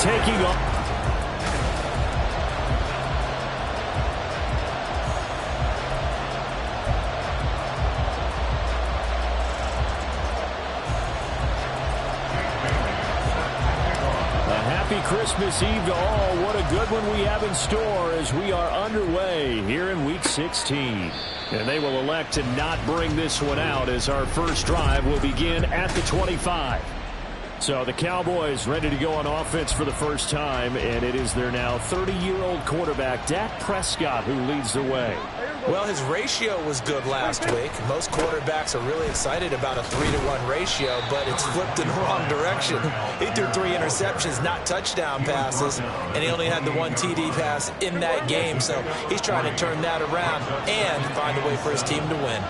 taking off. Christmas Eve to all. What a good one we have in store as we are underway here in Week 16. And they will elect to not bring this one out as our first drive will begin at the 25. So the Cowboys ready to go on offense for the first time, and it is their now 30-year-old quarterback, Dak Prescott, who leads the way. Well, his ratio was good last week. Most quarterbacks are really excited about a 3-to-1 ratio, but it's flipped in the wrong direction. He threw 3 interceptions, not touchdown passes, and he only had the 1 TD pass in that game. So he's trying to turn that around and find a way for his team to win.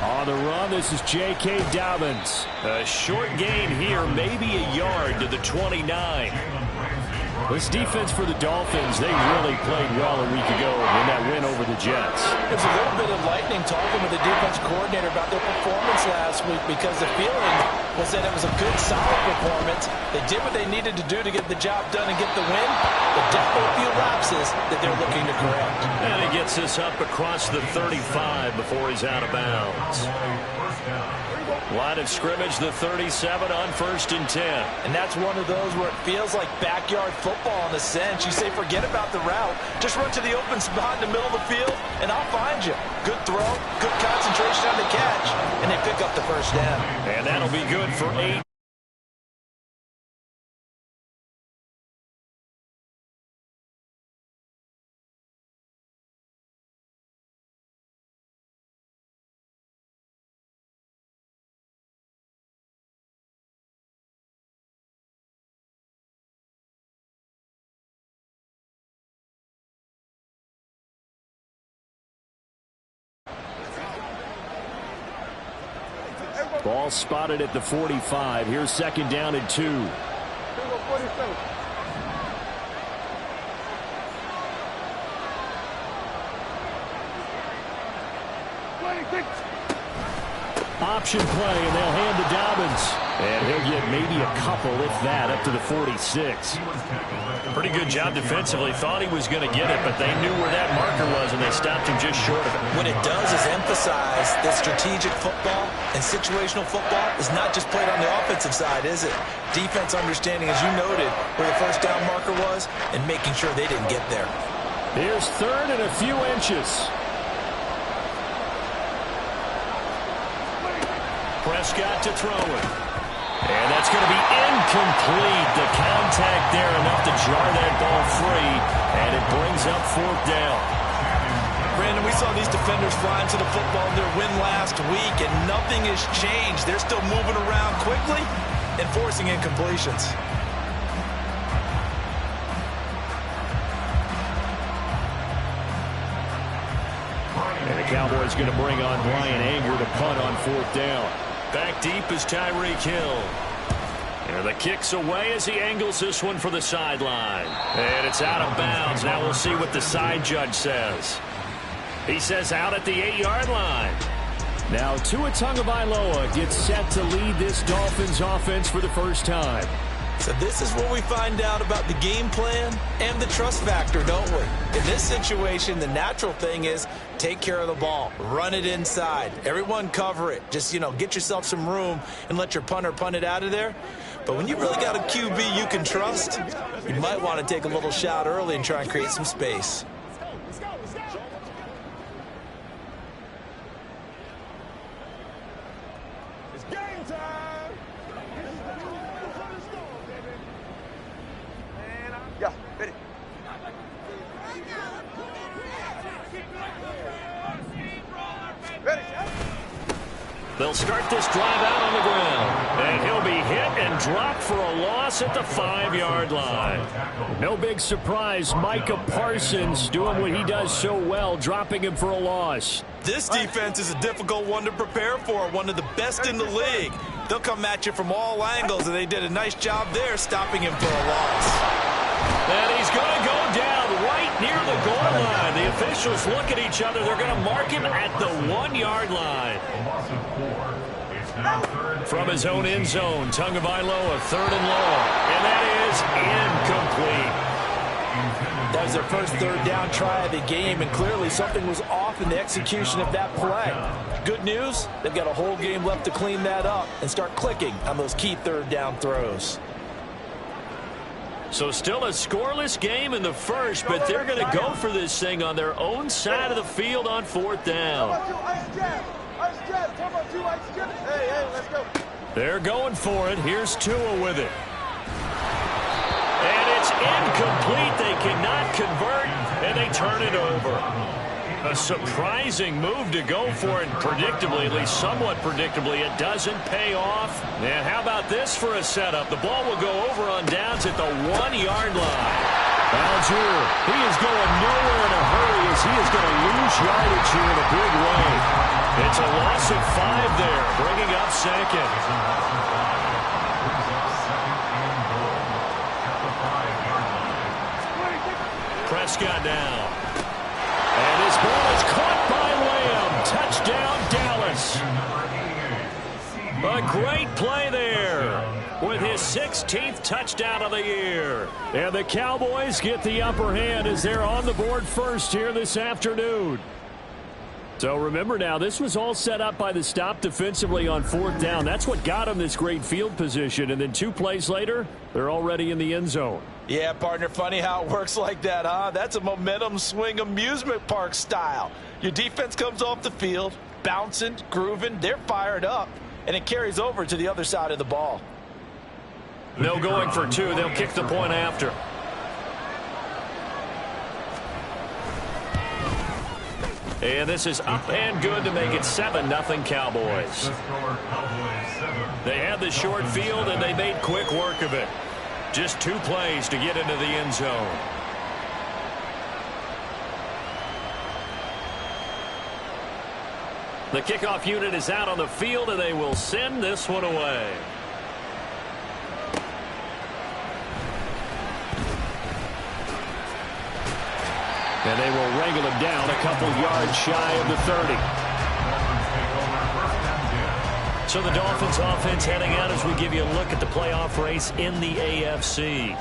On the run, this is J.K. Dobbins. A short gain here, maybe a yard to the 29. This defense for the Dolphins, they really played well a week ago in that win over the Jets. There's a little bit of lightning talking with the defense coordinator about their performance last week because the feeling was that it was a good, solid performance. They did what they needed to do to get the job done and get the win, but definitely a few lapses that they're looking to correct. And he gets this up across the 35 before he's out of bounds. Line of scrimmage, the 37 on 1st and 10. And that's one of those where it feels like backyard football in a sense. You say forget about the route. Just run to the open spot in the middle of the field, and I'll find you. Good throw, good concentration on the catch, and they pick up the first down. And that'll be good for 8. Ball spotted at the 45. Here's 2nd down and 2. Option play, and they'll hand to Dobbins. And he'll get maybe a couple, if that, up to the 46. Pretty good job defensively. Thought he was going to get it, but they knew where that marker was, and they stopped him just short of it. What it does is emphasize that strategic football and situational football is not just played on the offensive side, is it? Defense understanding, as you noted, where the first down marker was and making sure they didn't get there. Here's 3rd and a few inches. Prescott to throw it. And that's going to be incomplete. The contact there enough to jar that ball free, and it brings up 4th down. Brandon, we saw these defenders flying to the football in their win last week, and nothing has changed. They're still moving around quickly and forcing incompletions. And the Cowboys going to bring on Brian Anger to punt on 4th down. Back deep is Tyreek Hill. And the kick's away as he angles this one for the sideline. And it's out of bounds. Now we'll see what the side judge says. He says out at the 8-yard line. Now Tua Tagovailoa gets set to lead this Dolphins offense for the first time. So this is where we find out about the game plan and the trust factor, don't we? In this situation, the natural thing is take care of the ball. Run it inside. Everyone cover it. Just, get yourself some room and let your punter punt it out of there. But when you really got a QB you can trust, you might want to take a little shot early and try and create some space. It's game time. Yeah, ready. Ready. They'll start this drive out on the ground. And he'll be hit and dropped for a loss at the 5-yard line. No big surprise. Micah Parsons doing what he does so well, dropping him for a loss. This defense is a difficult one to prepare for, one of the best in the league. They'll come at you from all angles, and they did a nice job there stopping him for a loss. And he's going to go down right near the goal line. The officials look at each other. They're going to mark him at the 1-yard line. From his own end zone, Tagovailoa, 3rd and long. And that is incomplete. That was their first 3rd down try of the game, and clearly something was off in the execution of that play. Good news, they've got a whole game left to clean that up and start clicking on those key 3rd down throws. So still a scoreless game in the first, but they're going to go for this thing on their own side of the field on 4th down. They're going for it. Here's Tua with it. And it's incomplete. They cannot convert, and they turn it over. A surprising move to go for it, and predictably, at least somewhat predictably, it doesn't pay off. And how about this for a setup? The ball will go over on downs at the 1-yard line. Algier, he is going nowhere in a hurry as he is going to lose yardage here in a big way. It's a loss of 5 there, bringing up 2nd. Prescott now. And his ball is caught by Lamb. Touchdown, Dallas. A great play there with his 16th touchdown of the year. And the Cowboys get the upper hand as they're on the board first here this afternoon. So remember now, this was all set up by the stop defensively on 4th down. That's what got them this great field position. And then 2 plays later, they're already in the end zone. Yeah, partner, funny how it works like that, huh? That's a momentum swing amusement park style. Your defense comes off the field, bouncing, grooving, they're fired up, and it carries over to the other side of the ball. No going for 2. They'll kick the point after. And this is up and good to make it 7-0 Cowboys. They had the short field, and they made quick work of it. Just 2 plays to get into the end zone. The kickoff unit is out on the field, and they will send this one away. And they will wrangle him down a couple yards shy of the 30. So the Dolphins offense heading out as we give you a look at the playoff race in the AFC.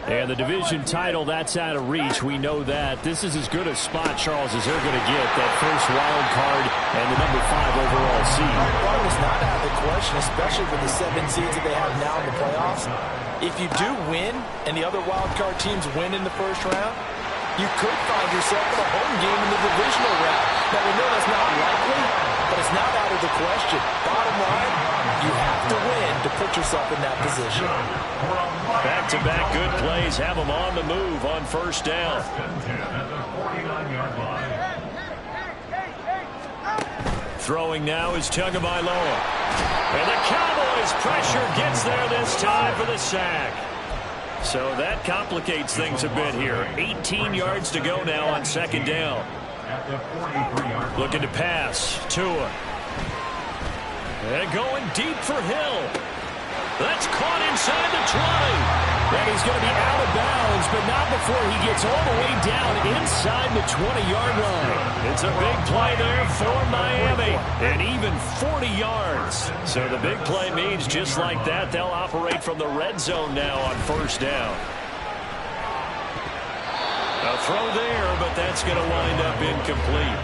And the division title, that's out of reach. We know that. This is as good a spot, Charles, as they're going to get. That first wild card and the number 5 overall seed. Well, it's not out of the question, especially with the 7 seeds that they have now in the playoffs. If you do win and the other wild card teams win in the first round, you could find yourself in a home game in the divisional round. Now, we know that's not likely, but it's not out of the question. Bottom line, you have to win to put yourself in that position. Back-to-back good plays have them on the move on 1st down. Throwing now is Tagovailoa. And the Cowboys pressure gets there this time for the sack. So that complicates things a bit here. 18 yards to go now on 2nd down. Looking to pass. Tua. And going deep for Hill. That's caught inside the 20. And he's going to be out of bounds, but not before he gets all the way down inside the 20-yard line. It's a big play there for Miami, and even 40 yards. So the big play means just like that, they'll operate from the red zone now on 1st down. A throw there, but that's going to wind up incomplete.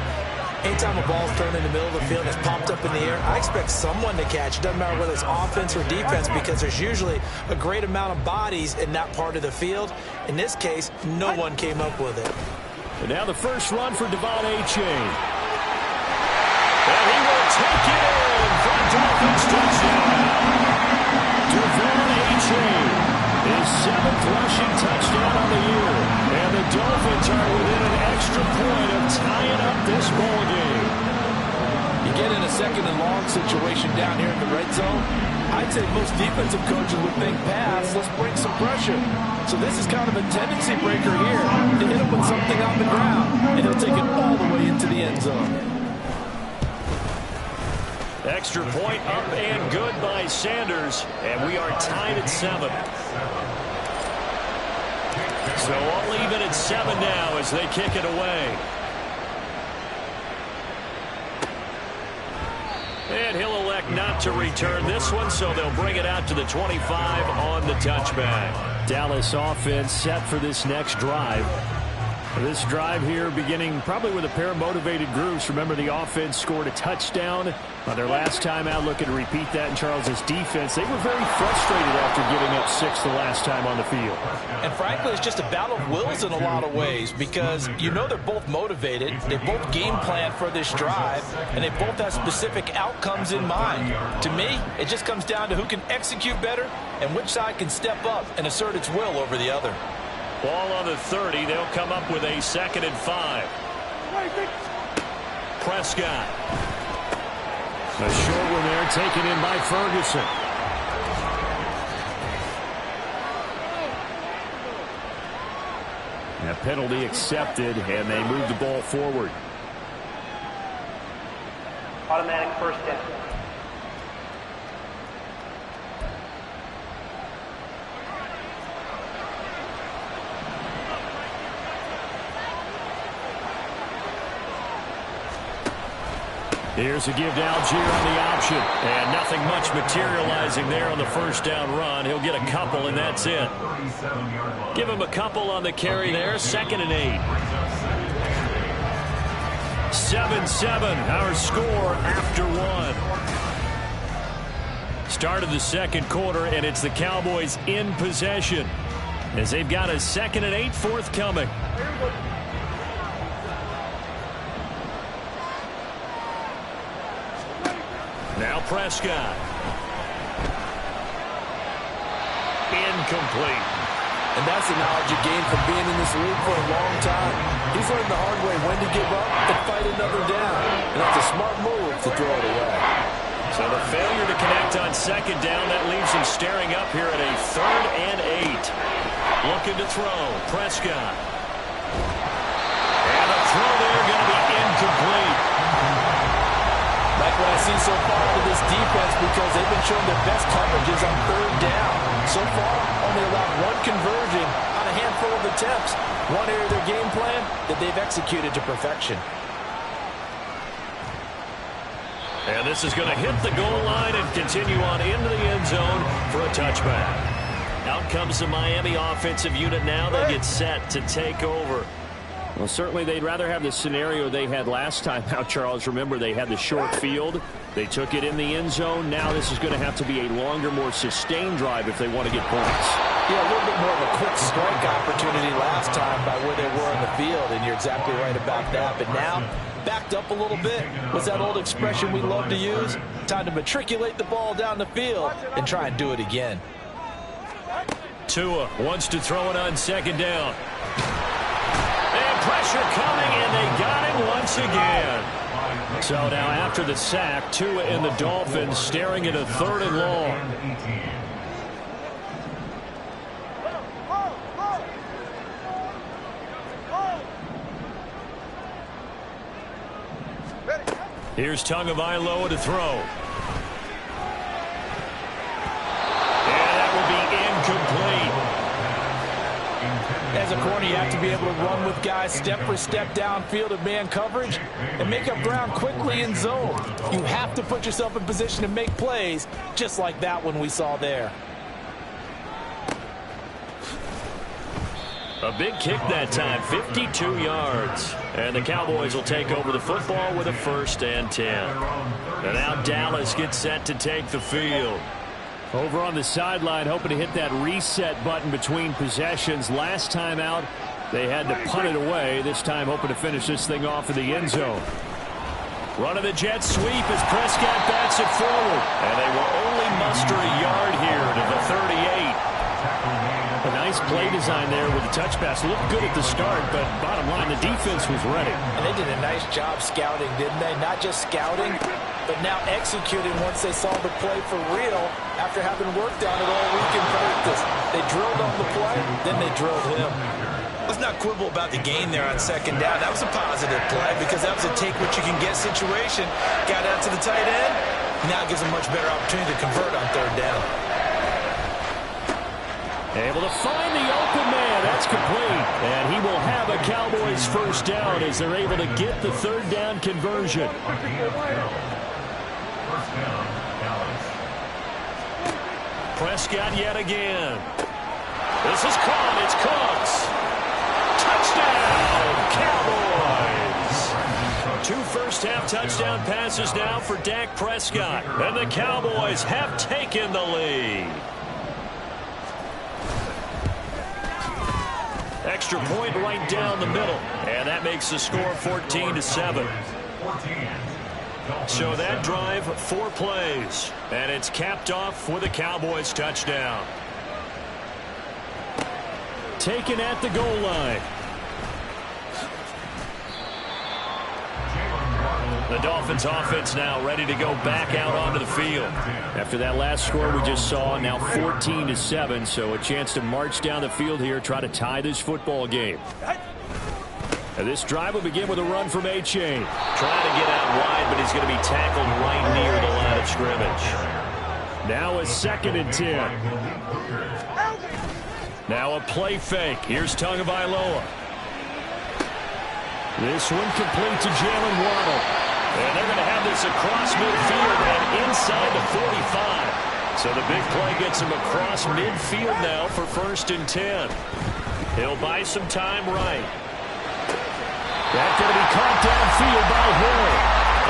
Anytime a ball's thrown in the middle of the field and it's popped up in the air, I expect someone to catch. It doesn't matter whether it's offense or defense, because there's usually a great amount of bodies in that part of the field. In this case, no one came up with it. And now the first run for Devon Achane. And he will take it in for a Dolphins touchdown. Devon Achane, his 7th rushing touchdown on the year. And the Dolphins are within an extra point of tying up this ball game. You get in a 2nd and long situation down here in the red zone, I'd say most defensive coaches would think, pass, let's bring some pressure. So this is kind of a tendency breaker here to hit him with something on the ground, and he'll take it all the way into the end zone. Extra point up and good by Sanders, and we are tied at 7. So all even at 7 now as they kick it away. And he'll elect not to return this one, so they'll bring it out to the 25 on the touchback. Dallas offense set for this next drive. This drive here beginning probably with a pair of motivated groups. Remember, the offense scored a touchdown on their last time out, looking to repeat that in Charles's defense. They were very frustrated after giving up 6 the last time on the field. And frankly, it's just a battle of wills in a lot of ways, because you know they're both motivated, they both game plan for this drive, and they both have specific outcomes in mind. To me, it just comes down to who can execute better and which side can step up and assert its will over the other. Ball on the 30. They'll come up with a 2nd and 5. Prescott. A short one there taken in by Ferguson. A penalty accepted, and they move the ball forward. Automatic first down. Here's a give to Algier on the option. And nothing much materializing there on the first down run. He'll get a couple, and that's it. Give him a couple on the carry there. 2nd and 8. 7-7, our score after 1. Start of the second quarter, and it's the Cowboys in possession as they've got a 2nd and 8 forthcoming. Now Prescott. Incomplete. And that's the knowledge you gain from being in this league for a long time. He's learned the hard way when to give up and fight another down. And that's a smart move to throw it away. So the failure to connect on 2nd down, that leaves him staring up here at a 3rd and 8. Looking to throw. Prescott. And a throw there going to be incomplete. Like what I see so far out of this defense, because they've been showing their best coverages on 3rd down. So far, only allowed 1 conversion on a handful of attempts. One area of their game plan that they've executed to perfection. And this is going to hit the goal line and continue on into the end zone for a touchback. Out comes the Miami offensive unit now. They get set to take over. Well, certainly they'd rather have the scenario they had last time out, Charles. Remember, they had the short field. They took it in the end zone. Now this is going to have to be a longer, more sustained drive if they want to get points. Yeah, a little bit more of a quick strike opportunity last time by where they were on the field, and you're exactly right about that. But now, backed up a little bit. What's that old expression we love to use? Time to matriculate the ball down the field and try and do it again. Tua wants to throw it on 2nd down. Pressure coming, and they got him once again. So now after the sack, Tua and the Dolphins staring at a 3rd and long. Tagovailoa to throw. And that will be incomplete. As a corner, you have to be able to run with guys step for step downfield of man coverage and make up ground quickly in zone. You have to put yourself in position to make plays, just like that one we saw there. A big kick that time, 52 yards. And the Cowboys will take over the football with a 1st and 10. And now Dallas gets set to take the field. Over on the sideline, hoping to hit that reset button between possessions. Last time out, they had to punt it away. This time, hoping to finish this thing off in the end zone. Run of the jet sweep as Prescott bats it forward. And they will only muster a yard here to the 38. A nice play design there with the touch pass. Looked good at the start, but bottom line, the defense was ready. And they did a nice job scouting, didn't they? Not just scouting, but now executing once they saw the play for real after having worked on it all week in practice. They drilled on the play, then they drilled him. Let's not quibble about the gain there on 2nd down. That was a positive play because that was a take-what-you-can-get situation. Got out to the tight end. Now gives a much better opportunity to convert on 3rd down. Able to find the open man. That's complete. And he will have a Cowboys 1st down as they're able to get the 3rd down conversion. Prescott yet again. This is caught. It's Cooks. Touchdown, Cowboys. 2 first-half touchdown passes now for Dak Prescott. And the Cowboys have taken the lead. Extra point right down the middle. And that makes the score 14-7. So that drive, 4 plays. And it's capped off with a Cowboys touchdown. Taken at the goal line. The Dolphins offense now ready to go back out onto the field. After that last score we just saw, now 14-7, so a chance to march down the field here, try to tie this football game. And this drive will begin with a run from A-Chain. Trying to get out wide, but he's going to be tackled right near the line of scrimmage. Now a 2nd and 10. Now a play fake. Here's Tagovailoa. This one complete to Jalen Waddle. And they're going to have this across midfield and inside the 45. So the big play gets him across midfield now for 1st and 10. He'll buy some time right. That's going to be caught downfield by Hill.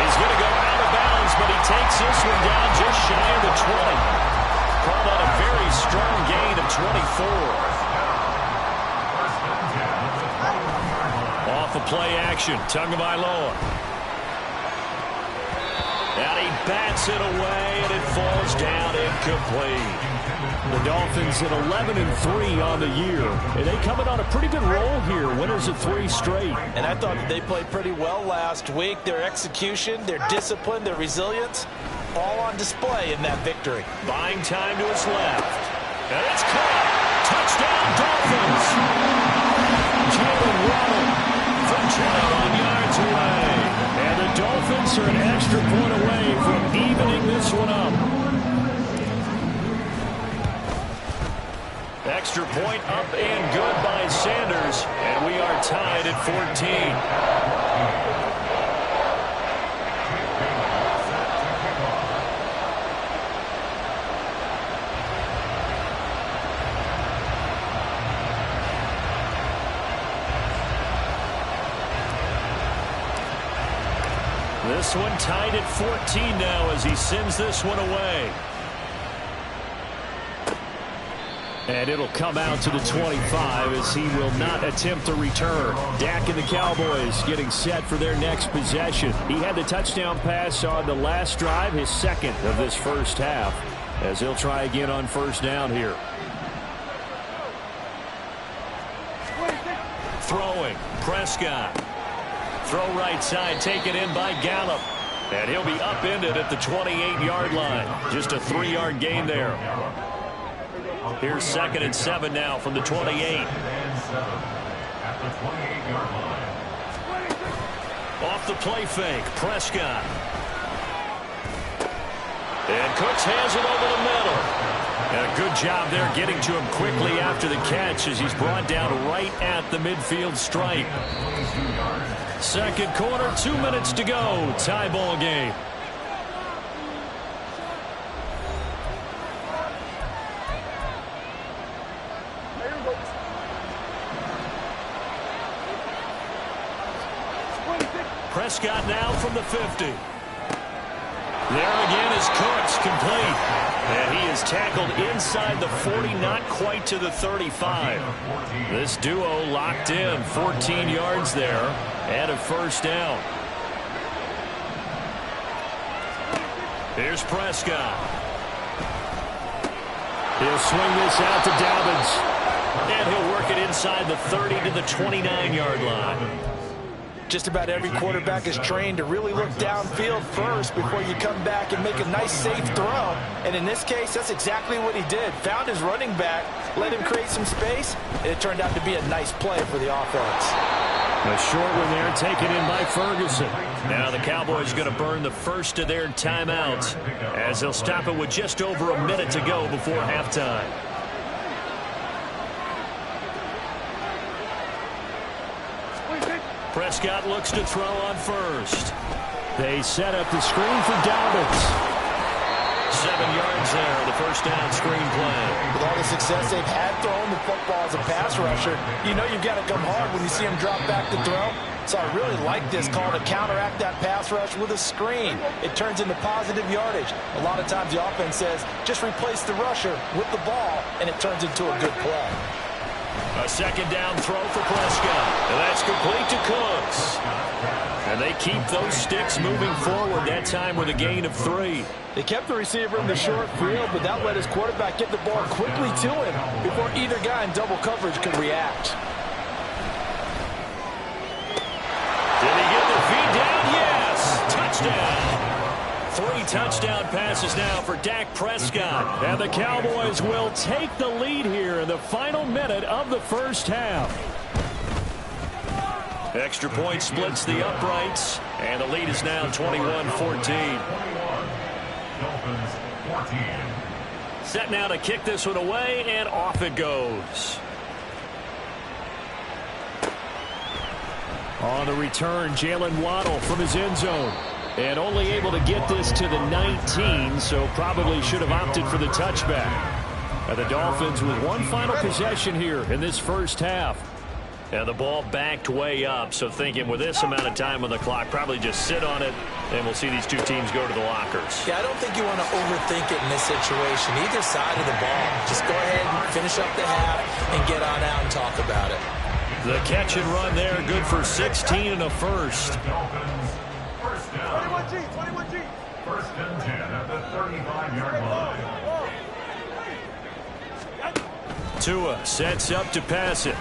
He's going to go out of bounds, but he takes this one down just shy of the 20. Call that a very strong gain of 24. Off of play action, Tagovailoa. And he bats it away, and it falls down incomplete. The Dolphins at 11-3 on the year. And they coming on a pretty good roll here. Winners of 3 straight. And I thought that they played pretty well last week. Their execution, their discipline, their resilience, all on display in that victory. Buying time to his left. And it's caught. Touchdown, Dolphins. Jalen Waddle From 21 yards away. And the Dolphins are an extra point away from evening this one up. Extra point up and good by Sanders. And we are tied at 14. This one tied at 14 now as he sends this one away. And it'll come out to the 25 as he will not attempt to return. Dak and the Cowboys getting set for their next possession. He had the touchdown pass on the last drive, his 2nd of this first half, as he'll try again on 1st down here. Throwing, Prescott. Throw right side, taken in by Gallup. And he'll be upended at the 28-yard line. Just a 3-yard gain there. Here's 2nd and 7 now from the 28. Off the play fake, Prescott. And Cooks hands it over the middle. And a good job there getting to him quickly after the catch as he's brought down right at the midfield stripe. 2nd quarter, 2 minutes to go. Tie ball game. Prescott now from the 50. There again is Cooks, complete. And he is tackled inside the 40, not quite to the 35. This duo locked in, 14 yards there, and a 1st down. Here's Prescott. He'll swing this out to Dobbins. And he'll work it inside the 30 to the 29-yard line. Just about every quarterback is trained to really look downfield first before you come back and make a nice, safe throw. And in this case, that's exactly what he did. Found his running back, let him create some space, and it turned out to be a nice play for the offense. A short one there taken in by Ferguson. Now the Cowboys going to burn the first of their timeouts as they'll stop it with just over a minute to go before halftime. Prescott looks to throw on 1st. They set up the screen for Dobbins. 7 yards there on the first down screen play. With all the success they've had throwing the football as a pass rusher, you know you've got to come hard when you see them drop back to throw. So I really like this call to counteract that pass rush with a screen. It turns into positive yardage. A lot of times the offense says, just replace the rusher with the ball, and it turns into a good play. A second down throw for Prescott. And that's complete to Cooks. And they keep those sticks moving forward, that time with a gain of 3. They kept the receiver in the short field, but that let his quarterback get the ball quickly to him before either guy in double coverage could react. Did he get the feed down? Yes! Touchdown! 3 touchdown passes now for Dak Prescott. And the Cowboys will take the lead here in the final minute of the first half. Extra point splits the uprights, and the lead is now 21-14. Set now to kick this one away, and off it goes. On the return, Jalen Waddle from his end zone. And only able to get this to the 19, so probably should have opted for the touchback. And the Dolphins with one final possession here in this first half. And the ball backed way up, so thinking with this amount of time on the clock, probably just sit on it, and we'll see these two teams go to the lockers. Yeah, I don't think you want to overthink it in this situation. Either side of the ball. Just go ahead and finish up the half and get on out and talk about it. The catch and run there, good for 16 and a first. 21G, 21G. First and 10 at the 35-yard line. Tua sets up to pass it.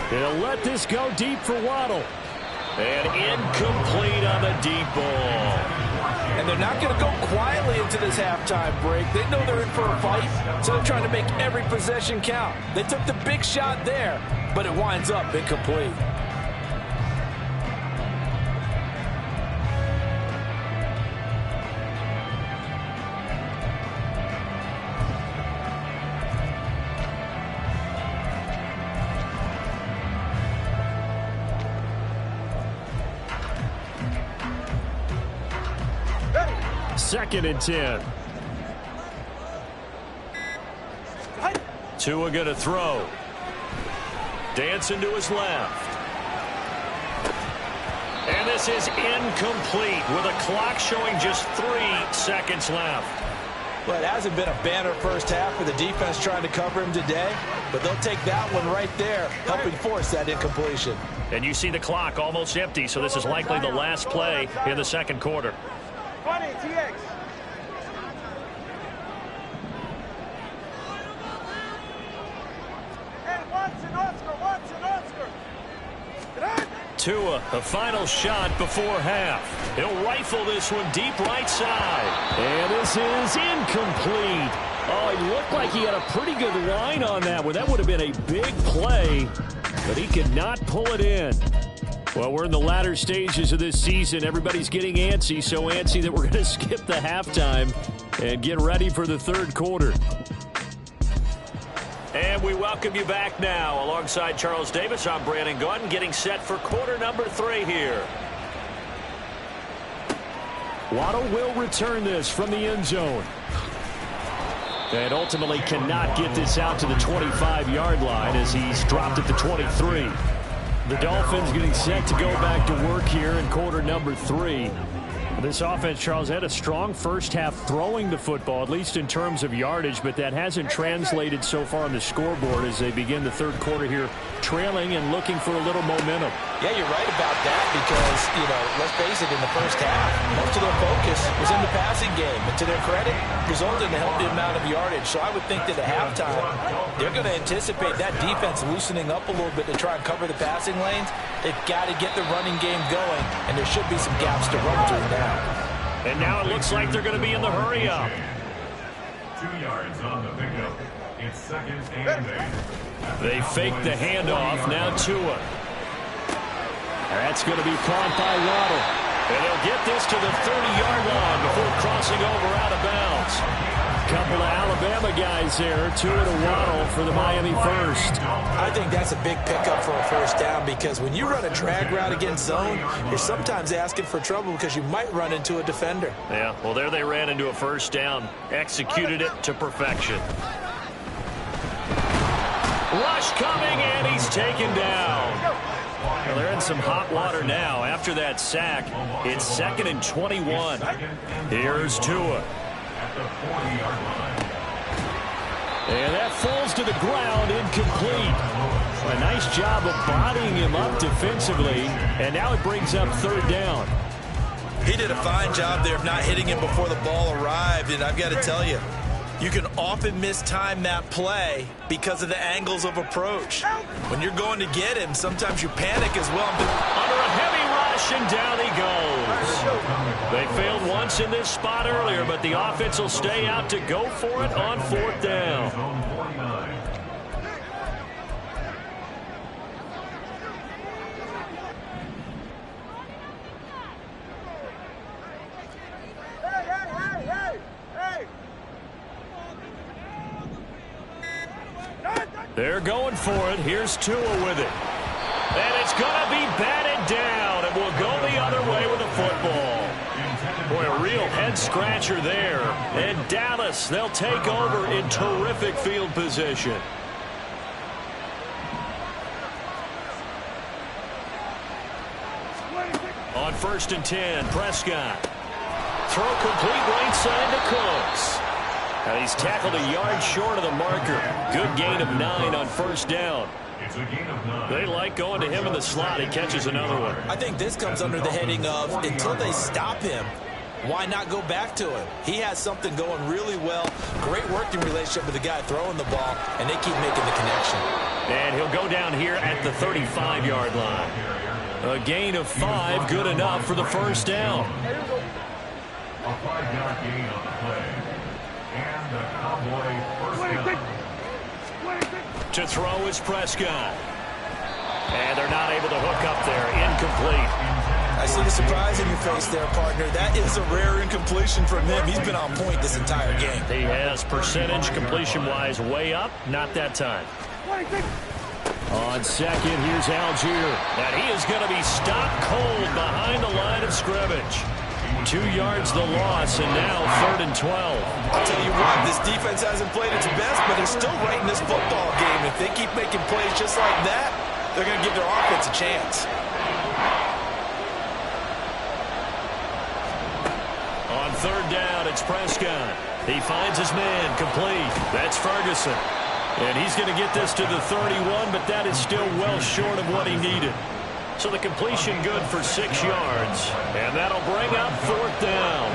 He'll let this go deep for Waddle. And incomplete on the deep ball. And they're not going to go quietly into this halftime break. They know they're in for a fight, so they're trying to make every possession count. They took the big shot there, but it winds up incomplete. Second and 10. Tua going to throw. Dancing to his left. And this is incomplete with a clock showing just 3 seconds left. Well, it hasn't been a banner first half for the defense trying to cover him today, but they'll take that one right there, helping force that incompletion. And you see the clock almost empty, so this is likely the last play in the second quarter. 20, TX. Hey, Watson, Oscar. Get in. Tua, a final shot before half. He'll rifle this one deep right side. And this is incomplete. Oh, it looked like he had a pretty good line on that one. That would have been a big play, but he could not pull it in. Well, we're in the latter stages of this season. Everybody's getting antsy, so antsy that we're going to skip the halftime and get ready for the third quarter. And we welcome you back now. Alongside Charles Davis, I'm Brandon Gaudin, getting set for quarter number 3 here. Waddle will return this from the end zone. And ultimately cannot get this out to the 25-yard line as he's dropped at the 23. The Dolphins getting set to go back to work here in quarter number 3. This offense, Charles, had a strong first half throwing the football, at least in terms of yardage, but that hasn't translated so far on the scoreboard as they begin the third quarter here, trailing and looking for a little momentum. Yeah, you're right about that because, let's face it, in the first half, most of their focus was in the passing game. And to their credit, resulted in a healthy amount of yardage. So I would think that at halftime, they're going to anticipate that defense loosening up a little bit to try and cover the passing lanes. They've got to get the running game going, and there should be some gaps to run through now. And now it looks like they're going to be in the hurry up. 2 yards on the pickup. It's second and 8. They fake the handoff. Now Tua. That's going to be caught by Waddle. And they'll get this to the 30-yard line before crossing over out of bounds. Couple of Alabama guys there. Two in a Waddle for the Miami first. I think that's a big pickup for a first down because when you run a drag route against zone, you're sometimes asking for trouble because you might run into a defender. Yeah, well, there they ran into a first down. Executed it to perfection. Rush coming, and he's taken down. Well, they're in some hot water now. After that sack, it's 2nd and 21. Here's Tua. And that falls to the ground, incomplete. A nice job of bodying him up defensively, and now it brings up 3rd down. He did a fine job there of not hitting him before the ball arrived, and I've got to tell you, you can often mistime that play because of the angles of approach. When you're going to get him, sometimes you panic as well. Under a heavy rush, and down he goes. They failed once in this spot earlier, but the offense will stay out to go for it on 4th down. They're going for it. Here's Tua with it. And it's going to be batted down. It will go the other way with the football. Boy, a real head-scratcher there. And Dallas, they'll take over in terrific field position. On 1st and 10, Prescott. Throw complete right side to Cooks. And he's tackled a yard short of the marker. Good gain of 9 on 1st down. They like going to him in the slot. He catches another one. I think this comes under the heading of until they stop him, why not go back to him? He has something going really well. Great working relationship with the guy throwing the ball, and they keep making the connection. And he'll go down here at the 35-yard line. A gain of 5, good enough for the 1st down. A 5-yard gain on the play. And the Cowboy first down. To throw is Prescott. And they're not able to hook up there. Incomplete. I see the surprise in your face there, partner. That is a rare incompletion from him. He's been on point this entire game. He has percentage completion-wise way up. Not that time. On 2nd, here's Algier. And he is going to be stopped cold behind the line of scrimmage. 2 yards the loss, and now 3rd and 12. I'll tell you what, this defense hasn't played its best, but they're still right in this football game. If they keep making plays just like that, they're going to give their offense a chance. On 3rd down, it's Prescott. He finds his man, complete. That's Ferguson. And he's going to get this to the 31, but that is still well short of what he needed. So the completion good for 6 yards. And that'll bring up 4th down.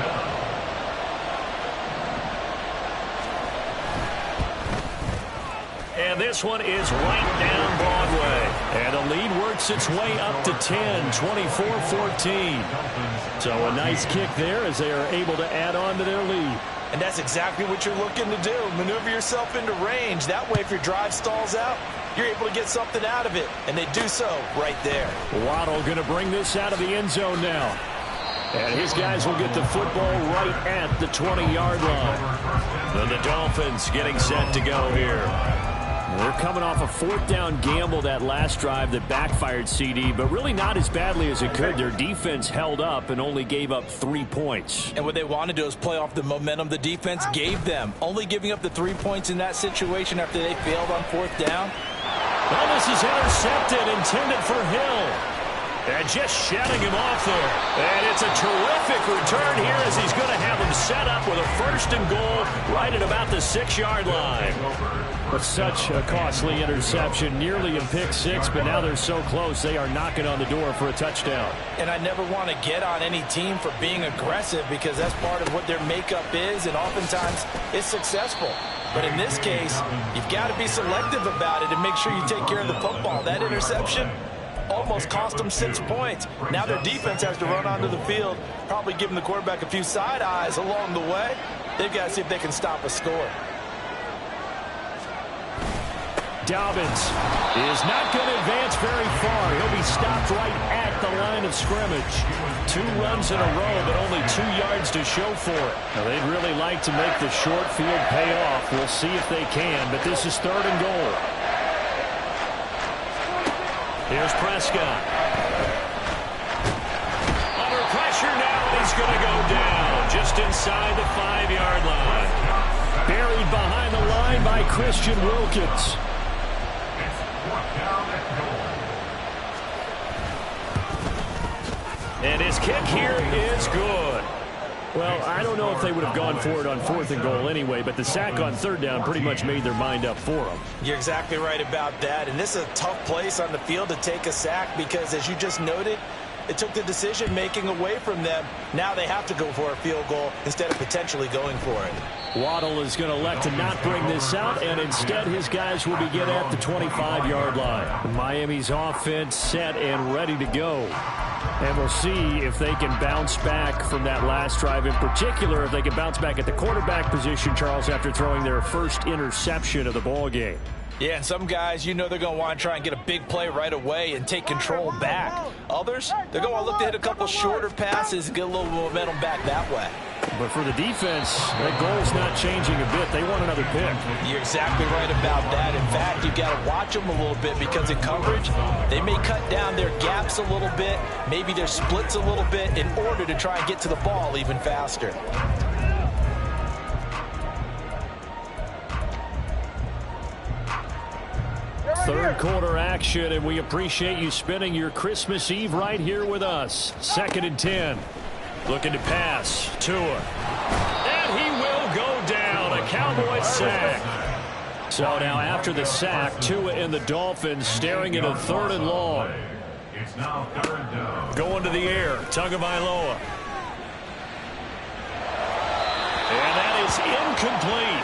And this one is right down Broadway. And the lead works its way up to 10, 24-14. So a nice kick there as they are able to add on to their lead. And that's exactly what you're looking to do. Maneuver yourself into range. That way, if your drive stalls out, you're able to get something out of it. And they do so right there. Waddle going to bring this out of the end zone now. And his guys will get the football right at the 20-yard line. And the Dolphins getting set to go here. They're coming off a 4th down gamble that last drive that backfired, CD, but really not as badly as it could. Their defense held up and only gave up 3 points. And what they want to do is play off the momentum the defense gave them. Only giving up the 3 points in that situation after they failed on 4th down. Well, this is intercepted, intended for Hill. And just shutting him off there. And it's a terrific return here as he's going to have him set up with a 1st and goal right at about the 6-yard line. But such a costly interception, nearly a pick 6, but now they're so close they are knocking on the door for a touchdown. And I never want to get on any team for being aggressive because that's part of what their makeup is, and oftentimes it's successful. But in this case, you've got to be selective about it and make sure you take care of the football. That interception almost cost them 6 points. Now their defense has to run onto the field, probably giving the quarterback a few side eyes along the way. They've got to see if they can stop a score. Dobbins is not going to advance very far. He'll be stopped right at the line of scrimmage. 2 runs in a row, but only 2 yards to show for it. Now, they'd really like to make the short field pay off. We'll see if they can, but this is 3rd and goal. Here's Prescott. Under pressure now, and he's going to go down just inside the 5-yard line. Buried behind the line by Christian Wilkins. And his kick here is good. Well, I don't know if they would have gone for it on 4th and goal anyway, but the sack on 3rd down pretty much made their mind up for them. You're exactly right about that. And this is a tough place on the field to take a sack because, as you just noted, it took the decision-making away from them. Now they have to go for a field goal instead of potentially going for it. Waddle is going to elect to not bring this out, and instead his guys will begin at the 25-yard line. Miami's offense set and ready to go. And we'll see if they can bounce back from that last drive, in particular if they can bounce back at the quarterback position, Charles, after throwing their first interception of the ball game. Yeah, and some guys, you know they're going to want to try and get a big play right away and take control back. Others, they're going to want to look to hit a couple shorter passes and get a little momentum back that way. But for the defense, that goal's not changing a bit. They want another pick. You're exactly right about that. In fact, you've got to watch them a little bit because in coverage, they may cut down their gaps a little bit, maybe their splits a little bit in order to try and get to the ball even faster. Third quarter action, and we appreciate you spending your Christmas Eve right here with us. 2nd and 10. Looking to pass. Tua. And he will go down. A Cowboys sack. So now after the sack, Tua and the Dolphins staring at a 3rd and long. It's now 3rd down. Going to the air. Tagovailoa. And that is incomplete.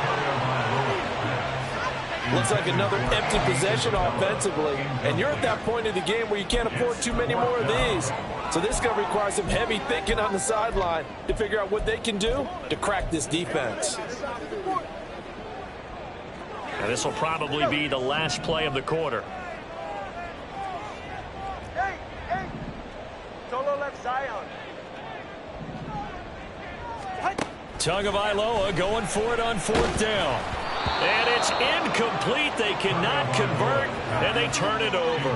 Looks like another empty possession offensively. And you're at that point in the game where you can't afford too many more of these. So this is going to require some heavy thinking on the sideline to figure out what they can do to crack this defense. Now this will probably be the last play of the quarter. Hey, hey. Solo left Zion. Tagovailoa going for it on 4th down. And it's incomplete. They cannot convert, and they turn it over.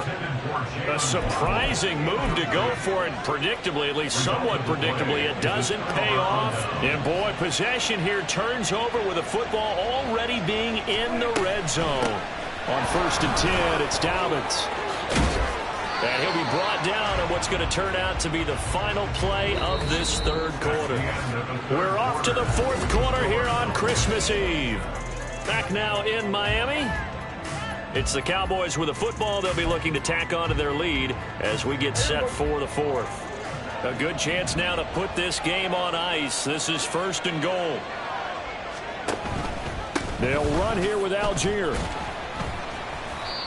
A surprising move to go for it. Predictably, at least somewhat predictably, it doesn't pay off. And boy, possession here turns over with the football already being in the red zone. On 1st and 10, it's Dobbins. And he'll be brought down on what's going to turn out to be the final play of this 3rd quarter. We're off to the 4th quarter here on Christmas Eve. Back now in Miami. It's the Cowboys with the football. They'll be looking to tack on to their lead as we get set for the 4th. A good chance now to put this game on ice. This is 1st and goal. They'll run here with Algier.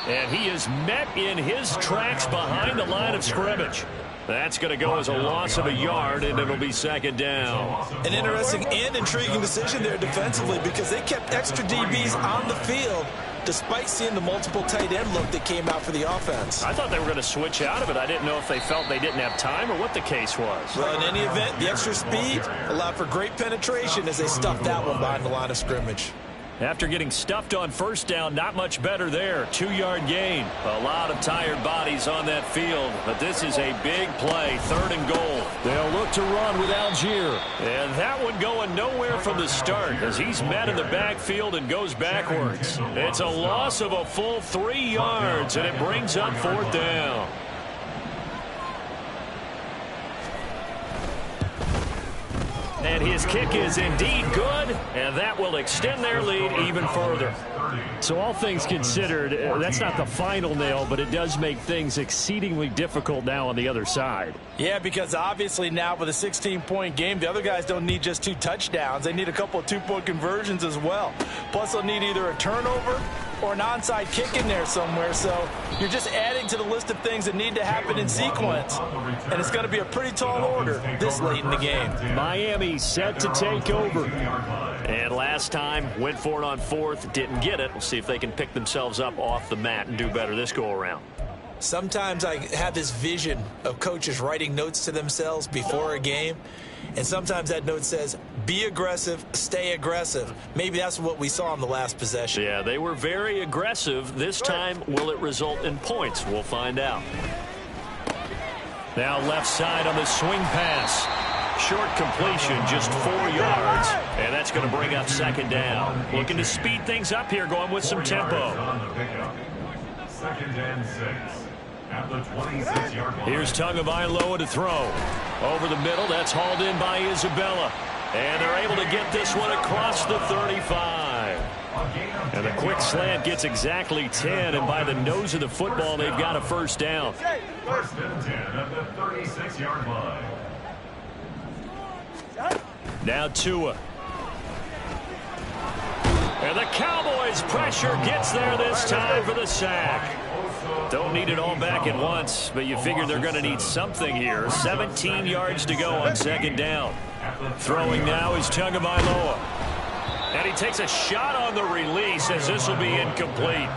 And he is met in his tracks behind the line of scrimmage. That's going to go as a loss of a yard, and it'll be 2nd down. An interesting and intriguing decision there defensively because they kept extra DBs on the field despite seeing the multiple tight end look that came out for the offense. I thought they were going to switch out of it. I didn't know if they felt they didn't have time or what the case was. Well, in any event, the extra speed allowed for great penetration as they stuffed that one behind the line of scrimmage. After getting stuffed on 1st down, not much better there. 2-yard gain. A lot of tired bodies on that field, but this is a big play. 3rd and goal. They'll look to run with Algier. And that one going nowhere from the start as he's met in the backfield and goes backwards. It's a loss of a full 3 yards, and it brings up 4th down. And his kick is indeed good, and that will extend their lead even further. So all things considered, that's not the final nail, but it does make things exceedingly difficult now on the other side. Yeah, because obviously now with a 16-point game, the other guys don't need just 2 touchdowns. They need a couple of 2-point conversions as well. Plus, they'll need either a turnover or an onside kick in there somewhere. So you're just adding to the list of things that need to happen in sequence. And it's going to be a pretty tall order this late in the game. Miami set to take over. And last time, went for it on fourth, didn't get it. We'll see if they can pick themselves up off the mat and do better this go-around. Sometimes I have this vision of coaches writing notes to themselves before a game, and sometimes that note says, be aggressive, stay aggressive. Maybe that's what we saw in the last possession. Yeah, they were very aggressive. This time, will it result in points? We'll find out. Now left side on the swing pass. Short completion, just 4 yards, and that's going to bring up second down. Looking to speed things up here, going with some tempo. Second and 6 at the 26-yard line. Here's Tagovailoa to throw. Over the middle, that's hauled in by Isabella. And they're able to get this one across the 35. And the quick slant gets exactly 10, and by the nose of the football, they've got a first down. First and 10 at the 36-yard line. Now Tua. And the Cowboys pressure gets there this time for the sack. Don't need it all back at once, but you figure they're going to need something here. 17 yards to go on second down. Throwing now is Tagovailoa. And he takes a shot on the release as this will be incomplete.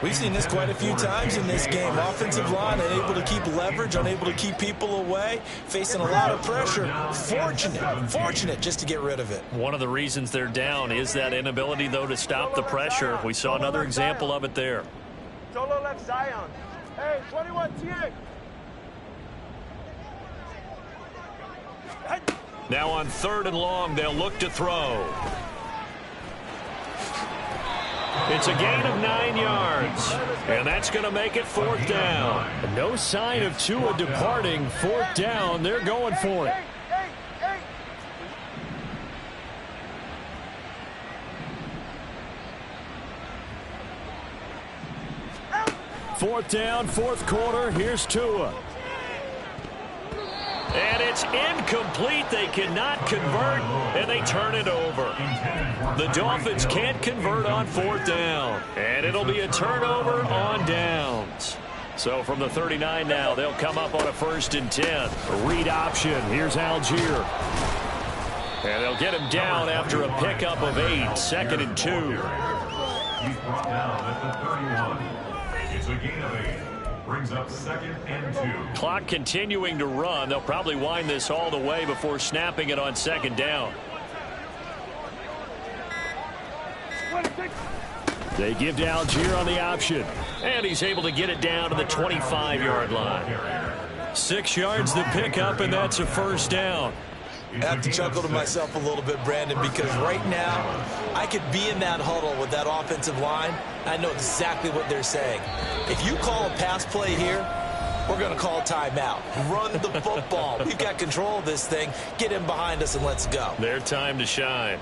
We've seen this quite a few times in this game. Offensive line unable to keep leverage, unable to keep people away, facing a lot of pressure. Fortunate just to get rid of it. One of the reasons they're down is that inability, though, to stop the pressure. We saw another example of it there. Solo left Zion. Hey, 21 TA. Now on 3rd and long, they'll look to throw. It's a gain of 9 yards, and that's going to make it 4th down. No sign of Tua departing. 4th down, they're going for it. 4th down, 4th quarter. Here's Tua. And it's incomplete. They cannot convert, and they turn it over. The Dolphins can't convert on 4th down, and it'll be a turnover on downs. So from the 39 now, they'll come up on a 1st and 10. Read option. Here's Algier. And they'll get him down after a pickup of 8. 2nd and 2. He's brought down at the 31. It's a gain of 8. Brings up 2nd and 2. Clock continuing to run. They'll probably wind this all the way before snapping it on 2nd down. They give to Algier on the option. And he's able to get it down to the 25-yard line. 6 yards the pickup, and that's a 1st down. I have to chuckle to myself a little bit, Brandon, because right now I could be in that huddle with that offensive line. I know exactly what they're saying. If you call a pass play here, we're going to call timeout. Run the football. We've got control of this thing. Get in behind us and let's go. Their time to shine.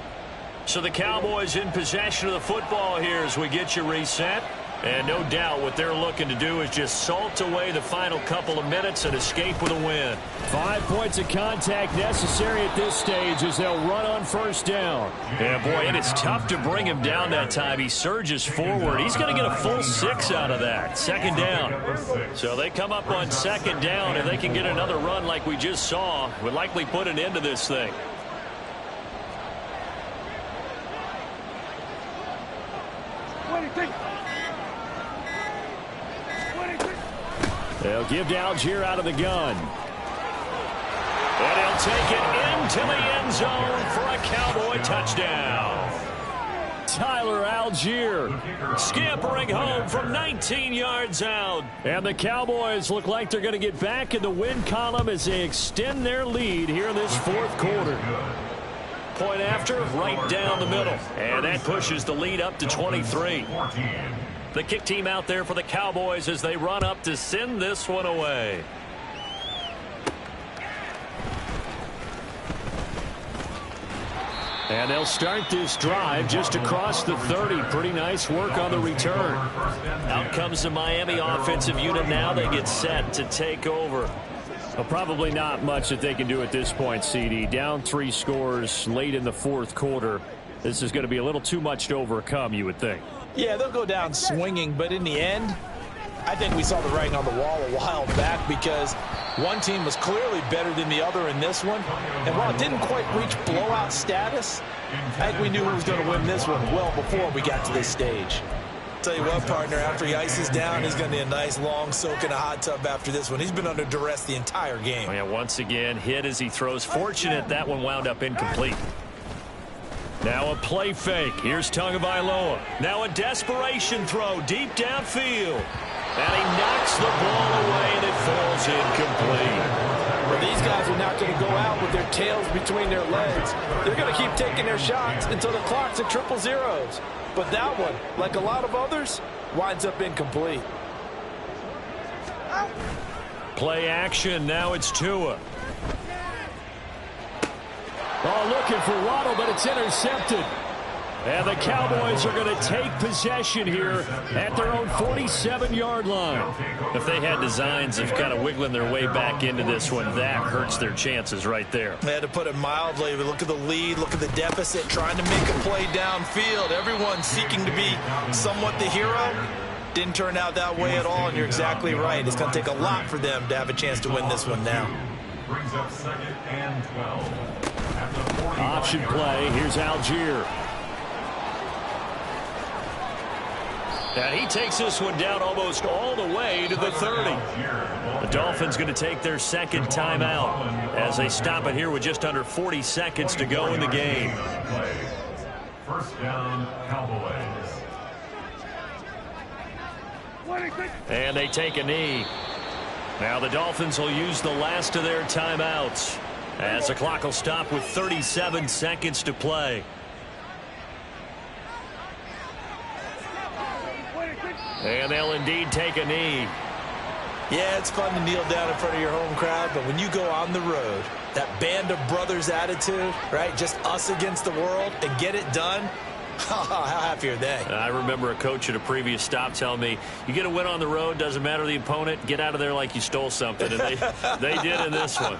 So the Cowboys in possession of the football here as we get you reset. And no doubt what they're looking to do is just salt away the final couple of minutes and escape with a win. 5 points of contact necessary at this stage as they'll run on 1st down. Yeah, boy, it is tough to bring him down that time. He surges forward. He's going to get a full 6 out of that. 2nd down. So they come up on 2nd down, and they can get another run like we just saw. Would likely put an end to this thing. They'll give to Algier out of the gun. And he'll take it into the end zone for a Cowboy touchdown. Tyler Algier scampering home from 19 yards out. And the Cowboys look like they're going to get back in the win column as they extend their lead here in this 4th quarter. Point after, right down the middle. And that pushes the lead up to 23. The kick team out there for the Cowboys as they run up to send this one away. And they'll start this drive just across the 30. Pretty nice work on the return. Out comes the Miami offensive unit now. They get set to take over. Well, probably not much that they can do at this point, CD. Down 3 scores late in the 4th quarter. This is going to be a little too much to overcome, you would think. Yeah, they'll go down swinging, but in the end, I think we saw the writing on the wall a while back because one team was clearly better than the other in this one. And while it didn't quite reach blowout status, I think we knew who was going to win this one well before we got to this stage. Tell you what, partner, after he ices down, he's going to need a nice long soak in a hot tub after this one. He's been under duress the entire game. Oh, yeah, once again, hit as he throws. Fortunate that one wound up incomplete. Now a play fake. Here's Tagovailoa. Now a desperation throw deep downfield. And he knocks the ball away, and it falls incomplete. Well, these guys are not going to go out with their tails between their legs. They're going to keep taking their shots until the clock's at triple zeros. But that one, like a lot of others, winds up incomplete. Play action. Now it's Tua. Oh, looking for Waddle, but it's intercepted. And the Cowboys are going to take possession here at their own 47-yard line. If they had designs of kind of wiggling their way back into this one, that hurts their chances right there. They had to put it mildly, but look at the lead, look at the deficit, trying to make a play downfield. Everyone seeking to be somewhat the hero. Didn't turn out that way at all, and you're exactly right. It's going to take a lot for them to have a chance to win this one now. Brings up 2nd and 12. At the 40. Option play. Here's Algier. And he takes this one down almost all the way to the 30. The Dolphins going to take their second timeout as they stop it here with just under 40 seconds to go in the game. First down, Cowboys. And they take a knee. Now the Dolphins will use the last of their timeouts as the clock will stop with 37 seconds to play. And they'll indeed take a knee. Yeah, it's fun to kneel down in front of your home crowd, but when you go on the road, that band of brothers attitude, right, just us against the world, and get it done, how happy are they? I remember a coach at a previous stop telling me, you get a win on the road, doesn't matter the opponent, get out of there like you stole something. And they did in this one.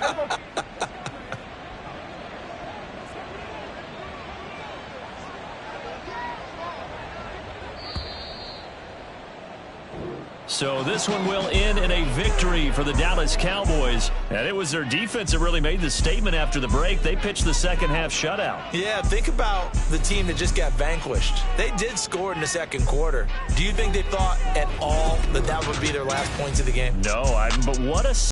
So this one will end in a victory for the Dallas Cowboys. And it was their defense that really made the statement after the break. They pitched the second half shutout. Yeah, think about the team that just got vanquished. They did score in the second quarter. Do you think they thought at all that that would be their last points of the game? No, but what a